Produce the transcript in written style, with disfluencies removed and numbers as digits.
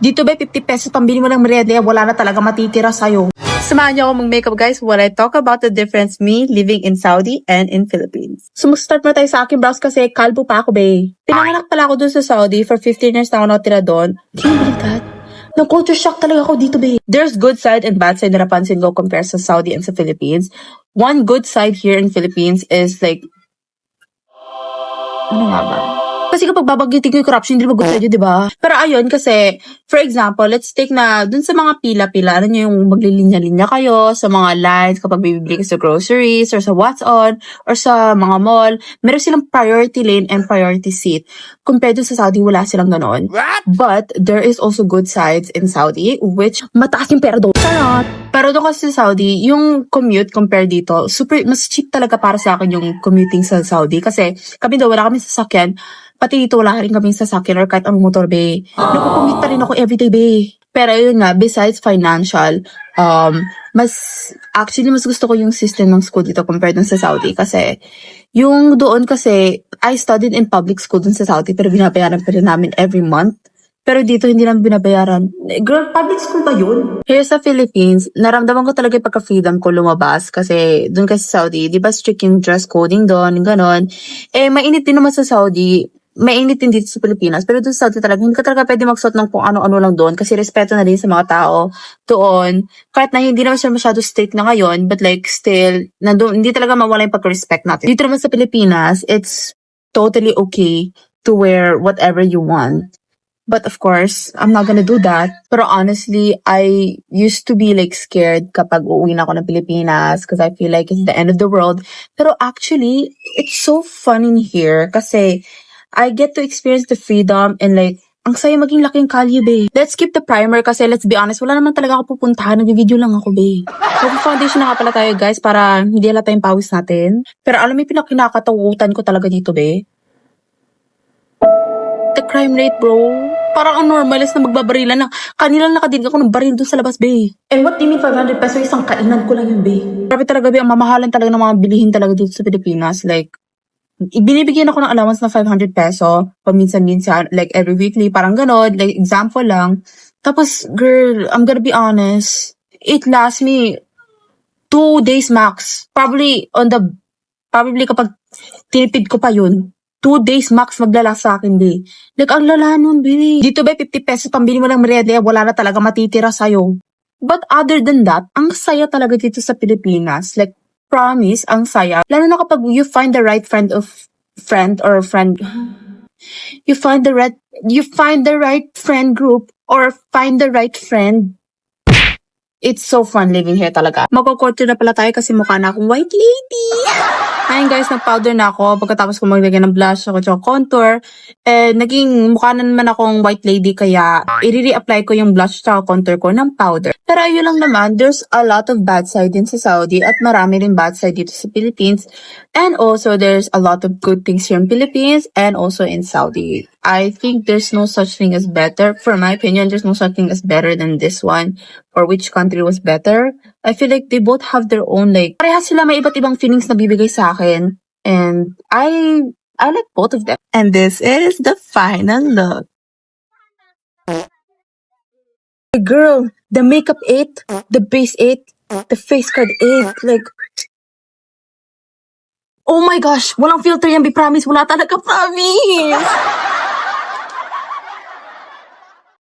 Dito ba 50 pesos pambili mo ng merienda, wala na talaga matitira sa'yo. Samahan niyo ako mag-makeup guys while I talk about the difference me living in Saudi and in Philippines. So mag-start na tayo sa aking brows kasi kalbo pa ako be. Pinanganak pala ako dun sa Saudi for 15 years na ako nakatira doon. Can you believe that? Na-culture shock talaga ako dito be. There's good side and bad side na napansin ko compare sa Saudi and sa Philippines. One good side here in Philippines is like, ano nga ba? Kasi kapag babanggitin ko yung corruption, hindi ba good side yun, di ba? Pero ayun, kasi, for example, let's take na, dun sa mga pila-pila, ano nyo yung maglilinya-linya kayo, sa mga lines, kapag bibili ka sa groceries, or sa what's on, or sa mga mall, meron silang priority lane and priority seat. Compared dun sa Saudi, wala silang ganon. But, there is also good sides in Saudi, which, mataas yung pera doon. Charot! Pero doon kasi sa Saudi, yung commute compare dito, super, mas cheap talaga para sa akin yung commuting sa Saudi. Kasi, kami daw, wala kami sasakyan, pati dito wala rin kaming sasakyan or kahit ang motor, be. Nagko-commute pa rin ako everyday, be. Pero yun nga, besides financial, actually, mas gusto ko yung system ng school dito compared dun sa Saudi. Kasi, yung doon kasi, I studied in public school dun sa Saudi, pero binabayaran pa rin namin every month. Pero dito, hindi namin binabayaran. Girl, public school ba yun? Here sa Philippines, naramdaman ko talaga yung pagka-freedom ko lumabas. Kasi doon kasi sa Saudi, di ba strict yung dress coding doon, ganon. Eh, mainit din naman sa Saudi. Mainit din dito sa Pilipinas. Pero doon sa Saudi talaga, hindi ka talaga pwede magsuot ng kung ano-ano lang doon. Kasi respeto na din sa mga tao doon. Kahit na hindi naman siya masyado strict na ngayon, but like still, nandun, hindi talaga mawala yung pag-respect natin. Dito naman sa Pilipinas, it's totally okay to wear whatever you want. But of course, I'm not gonna do that. Pero honestly, I used to be like scared kapag uuwi na ako ng Pilipinas because I feel like it's the end of the world. Pero actually, it's so fun in here kasi I get to experience the freedom and like, ang saya maging laking kalye, be. Let's skip the primer kasi let's be honest, wala naman talaga ako pupuntahan. Nag-video lang ako, be. Mag-foundation na nga pala tayo, guys, para hindi halata yung pawis natin. Pero alam mo yung pinakinakatakutan ko talaga dito, be. The crime rate, bro. Parang ang normalist na magbabarilan na. Kanila nakadinig ako ng baril doon sa labas, be. And what do you mean 500 pesos? Isang kainan ko lang yun, be. Grabe talaga, be. Ang mamahalan talaga ng mga bilihin talaga dito sa Pilipinas. Like, binibigyan ako ng allowance na 500 peso. Paminsan-minsan, like every weekly. Parang ganon. Like, example lang. Tapos, girl, I'm gonna be honest. It lasts me 2 days max. Probably kapag tinipid ko pa yun. 2 days max maglalast sa akin, be. Like, ang lala nun, be. Dito ba 50 pesos pambili mo ng merienda, wala na talaga matitira sa'yo. But other than that, ang saya talaga dito sa Pilipinas. Like, promise, ang saya. Lalo na kapag you find the right friend. You find the right friend group or find the right friend. It's so fun living here talaga. Magko-quarter na pala tayo kasi mukha na akong white lady. Ayun guys, nag-powder na ako pagkatapos ko maglagay ng blush ako tsaka contour. Naging mukha na naman akong white lady kaya i-re-apply ko yung blush tsaka contour ko ng powder. Pero ayun lang naman, there's a lot of bad side din sa Saudi at marami rin bad side dito sa Philippines. And also, there's a lot of good things here in Philippines and also in Saudi. I think there's no such thing as better. For my opinion, there's no such thing as better than this one. Or which country was better. I feel like they both have their own like, parehas sila may iba't ibang feelings na bibigay sa akin. And I like both of them. And this is the final look. Girl, the makeup 8, the base 8, the face card 8, like, oh my gosh, walang filter yan, be promise, wala talaga promise.